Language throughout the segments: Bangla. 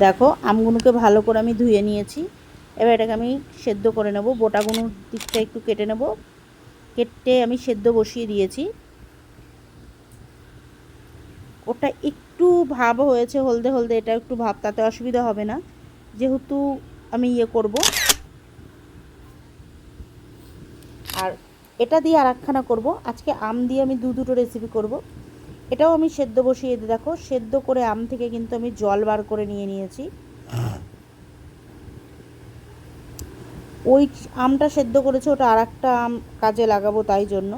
দেখো আমগুলোকে ভালো করে আমি ধুয়ে নিয়েছি। এবার এটাকে আমি সেদ্ধ করে নেব। বোটাগুলোর দিকটা একটু কেটে নেব, কেটে আমি সেদ্ধ বসিয়ে দিয়েছি। ওটা একটু ভাব হয়েছে হলদে হলদে, এটা একটু ভাব, তাতে অসুবিধা হবে না যেহেতু আমি করব। আর এটা দিয়ে আর একখানা করবো আজকে, আম দিয়ে আমি দুটো রেসিপি করব। এটাও আমি সেদ্ধ বসিয়ে দিই। দেখো সেদ্ধ করে আম থেকে কিন্তু আমি জল বার করে নিয়েছি। ওই আমটা সেদ্ধ করেছে, ওটা আর একটা আম কাজে লাগাবো, তাই জন্য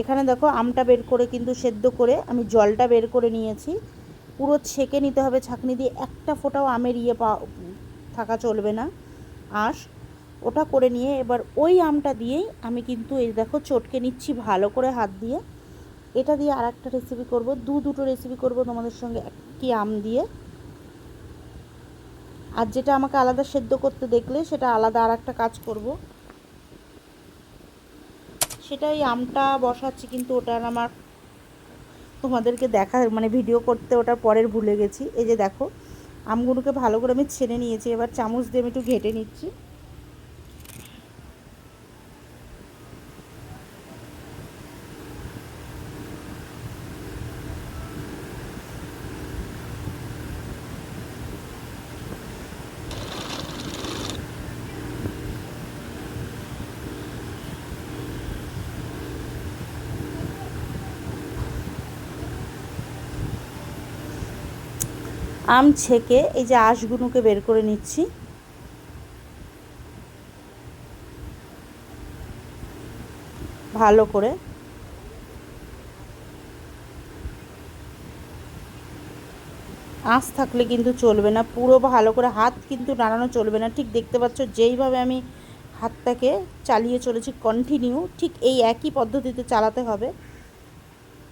এখানে দেখো আমটা বের করে কিন্তু সেদ্ধ করে আমি জলটা বের করে নিয়েছি। পুরো ছেঁকে নিতে হবে ছাঁকনি দিয়ে, একটা ফোঁটাও আমের থাকা চলবে না, আঁশ। ওটা করে নিয়ে এবার ওই আমটা দিয়েই আমি কিন্তু এই দেখো চটকে নিচ্ছি ভালো করে হাত দিয়ে। এটা দিয়ে আর একটা রেসিপি করবো, দুটো রেসিপি করব তোমাদের সঙ্গে একই আম দিয়ে। আর যেটা আমাকে আলাদা সেদ্ধ করতে দেখলে সেটা আলাদা আর একটা কাজ করব, সেটাই আমটা বসাচ্ছি, কিন্তু ওটার আমার তোমাদেরকে দেখা মানে ভিডিও করতে ওটার পরের ভুলে গেছি। এই যে দেখো আমগুলোকে ভালো করে আমি ছেড়ে নিয়েছি, এবার চামচ দিয়ে আমি একটু ঘেটে নিচ্ছি। আম ছেঁকে এই যে আঁশগুলোকে বের করে নিচ্ছি। ভালো করে আঁশ থাকলে কিন্তু চলবে না, পুরো ভালো করে হাত কিন্তু নাড়ানো চলবে না। ঠিক দেখতে পাচ্ছ যেইভাবে আমি হাতটাকে চালিয়ে চলেছি কন্টিনিউ, ঠিক এই একই পদ্ধতিতে চালাতে হবে।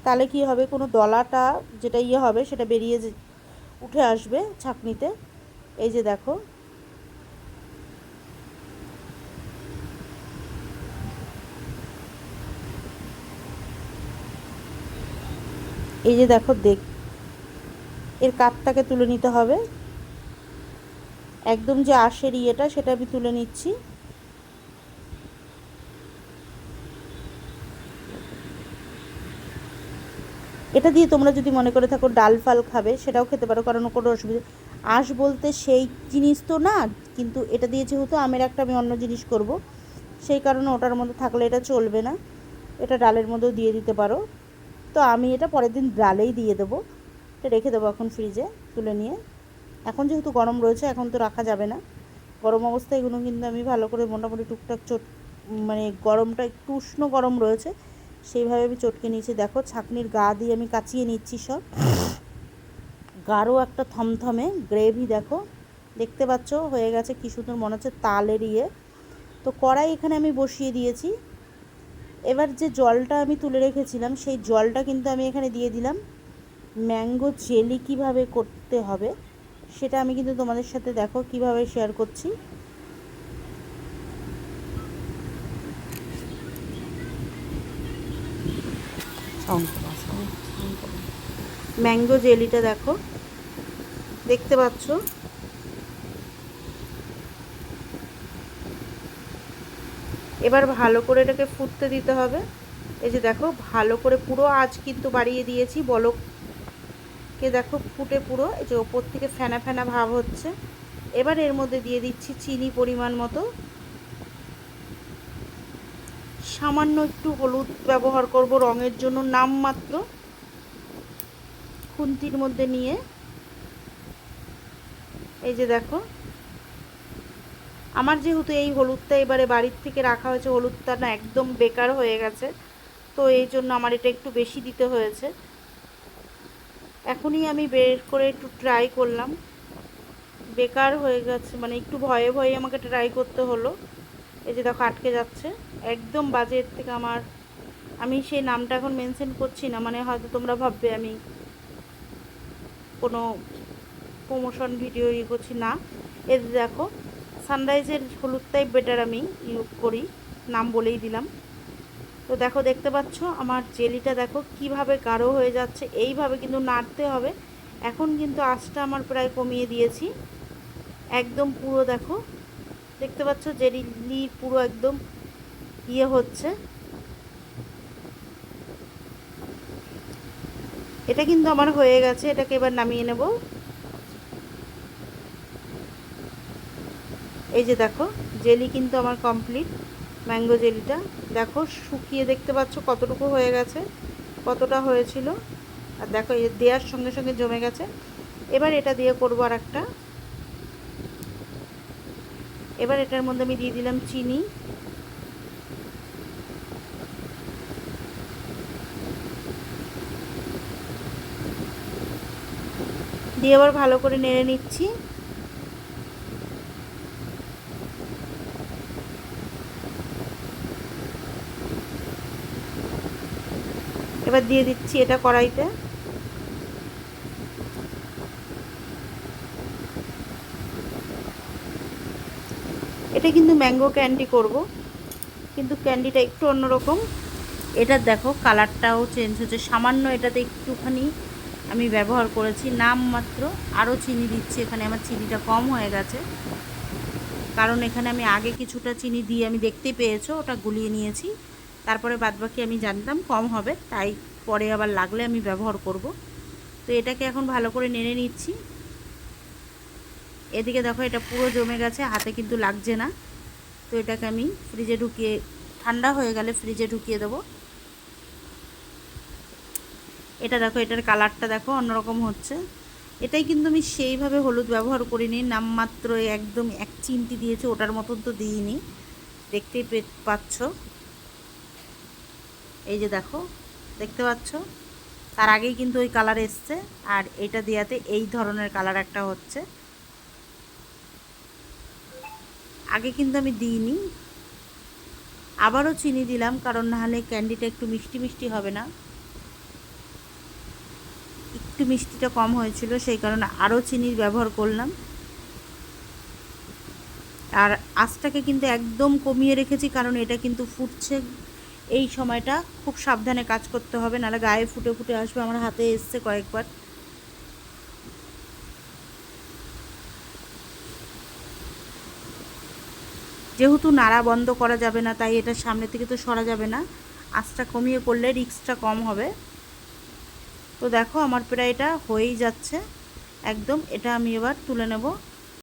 তাহলে কি হবে, কোনো দলাটা যেটা হবে সেটা বেরিয়ে উঠে আসবে ছাঁকনিতে। এই যে দেখো এই যে দেখো এর কাঠটাকে তুলে নিতে হবে, একদম যে আঁশের সেটা আমি তুলে নিচ্ছি। এটা দিয়ে তোমরা যদি মনে করে থাকো ডাল ফাল খাবে সেটাও খেতে পারো, কারণ কোনো অসুবিধা। আঁশ বলতে সেই জিনিস তো না, কিন্তু এটা দিয়ে যেহেতু আমের একটা আমি অন্য জিনিস করব, সেই কারণে ওটার মধ্যে থাকলে এটা চলবে না, এটা ডালের মধ্যেও দিয়ে দিতে পারো। তো আমি এটা পরের দিন ডালেই দিয়ে দেবো, এটা রেখে দেবো এখন ফ্রিজে তুলে নিয়ে। এখন যেহেতু গরম রয়েছে এখন তো রাখা যাবে না, গরম অবস্থায় এগুলো কিন্তু আমি ভালো করে মোটামুটি টুকটাক মানে গরমটা একটু উষ্ণ গরম রয়েছে সেইভাবে আমি চটকে নিয়েছি। দেখো ছাঁকনির গা দিয়ে আমি কাচিয়ে নিচ্ছি সব, গাঢ় একটা থমথমে গ্রেভি দেখো, দেখতে পাচ্ছ হয়ে গেছে কি সুন্দর, মনে হচ্ছে তালের তো কড়াই এখানে আমি বসিয়ে দিয়েছি। এবার যে জলটা আমি তুলে রেখেছিলাম সেই জলটা কিন্তু আমি এখানে দিয়ে দিলাম। ম্যাঙ্গো জেলি কিভাবে করতে হবে সেটা আমি কিন্তু তোমাদের সাথে দেখো কিভাবে শেয়ার করছি। ম্যাঙ্গো জেলিটা দেখো, দেখতে পাচ্ছ এবার ভালো করে এটাকে ফুটতে দিতে হবে। এই যে দেখো ভালো করে পুরো আঁচ কিন্তু বাড়িয়ে দিয়েছি, বলককে দেখো ফুটে পুরো এই যে ওপর থেকে ফেনা ফেনা ভাব হচ্ছে। এবার এর মধ্যে দিয়ে দিচ্ছি চিনি পরিমাণ মতো, সামান্য একটু হলুদ ব্যবহার করব রঙের জন্য নামমাত্র, খুন্তির মধ্যে নিয়ে। এই যে দেখো আমার যেহেতু এই হলুদটা এবারে বাড়ির থেকে রাখা হয়েছে, হলুদটা না একদম বেকার হয়ে গেছে, তো এই জন্য আমার এটা একটু বেশি দিতে হয়েছে। এখনই আমি বের করে একটু ট্রাই করলাম, বেকার হয়ে গেছে, মানে একটু ভয়ে ভয়ে আমাকে ট্রাই করতে হলো। এই যে দেখো আটকে যাচ্ছে, একদম বাজে। এর থেকে আমি সেই নামটা এখন মেনশন করছি না, মানে হয়তো তোমরা ভাববে আমি কোনো প্রমোশন ভিডিও করছি না। এর দেখো সানরাইজের হলুদটাই বেটার আমি ইউজ করি, নাম বলেই দিলাম। তো দেখো দেখতে পাচ্ছ আমার জেলিটা দেখো কিভাবে গাঢ় হয়ে যাচ্ছে, এইভাবে কিন্তু নাড়তে হবে। এখন কিন্তু আঁচটা আমার প্রায় কমিয়ে দিয়েছি, একদম পুরো দেখো দেখতে পাচ্ছ জেলি পুরো একদম হচ্ছে। এটা কিন্তু আমার হয়ে গেছে, এটাকে এবার নামিয়ে নেব। এই যে দেখো জেলি কিন্তু আমার কমপ্লিট, ম্যাঙ্গো জেলিটা দেখো শুকিয়ে দেখতে পাচ্ছ কতটুকু হয়ে গেছে, কতটা হয়েছিল, আর দেখো এই দেওয়ার সঙ্গে সঙ্গে জমে গেছে। এবার এটা দিয়ে করবো আর একটা, এবার এটার মধ্যে আমি দিয়ে দিলাম চিনি, দিয়ে আবার ভালো করে নেড়ে নিচ্ছি। এবার দিয়ে দিচ্ছি এটা কড়াইতে, এটা কিন্তু ম্যাঙ্গো ক্যান্ডি করব, কিন্তু ক্যান্ডিটা একটু অন্যরকম। এটার দেখো কালারটাও চেঞ্জ হচ্ছে সামান্য, এটাতে একটুখানি আমি ব্যবহার করেছি নাম মাত্র, আরও চিনি দিচ্ছি এখানে, আমার চিনিটা কম হয়ে গেছে কারণ এখানে আমি আগে কিছুটা চিনি দিয়ে আমি দেখতে পেয়েছো ওটা গুলিয়ে নিয়েছি, তারপরে বাদবাকি আমি জানতাম কম হবে, তাই পরে আবার লাগলে আমি ব্যবহার করব। তো এটাকে এখন ভালো করে নেড়ে নিচ্ছি। এদিকে দেখো এটা পুরো জমে গেছে, হাতে কিন্তু লাগছে না। তো এটাকে আমি ফ্রিজে ঢুকিয়ে, ঠান্ডা হয়ে গেলে ফ্রিজে ঢুকিয়ে দেবো। এটা দেখো এটার কালারটা দেখো অন্যরকম হচ্ছে। এটাই কিন্তু আমি সেইভাবে হলুদ ব্যবহার করিনি, নামমাত্র একদম এক চিমটি দিয়েছি, ওটার মতন তো দিইনি, দেখতেই পাচ্ছ। এই যে দেখো দেখতে পাচ্ছ, তার আগেই কিন্তু ওই কালার এসছে, আর এটা দেওয়াতে এই ধরনের কালার একটা হচ্ছে। আগে কিন্তু আমি দিইনি, আবারও চিনি দিলাম কারণ নাহলে ক্যান্ডিটা একটু মিষ্টি মিষ্টি হবে না, একটু মিষ্টিটা কম হয়েছিল সেই কারণে আরও চিনির ব্যবহার করলাম। আর আঁচটাকে কিন্তু একদম কমিয়ে রেখেছি কারণ এটা কিন্তু ফুটছে, এই সময়টা খুব সাবধানে কাজ করতে হবে, নাহলে গায়ে ফুটে ফুটে আসবে, আমার হাতে এসছে কয়েকবার। যেহেতু নাড়া বন্ধ করা যাবে না তাই এটা সামনে থেকে তো সরা যাবে না, আঁচটা কমিয়ে করলে রিস্কটা কম হবে। তো দেখো আমার প্রায় এটা হয়েই যাচ্ছে একদম, এটা আমি এবার তুলে নেব।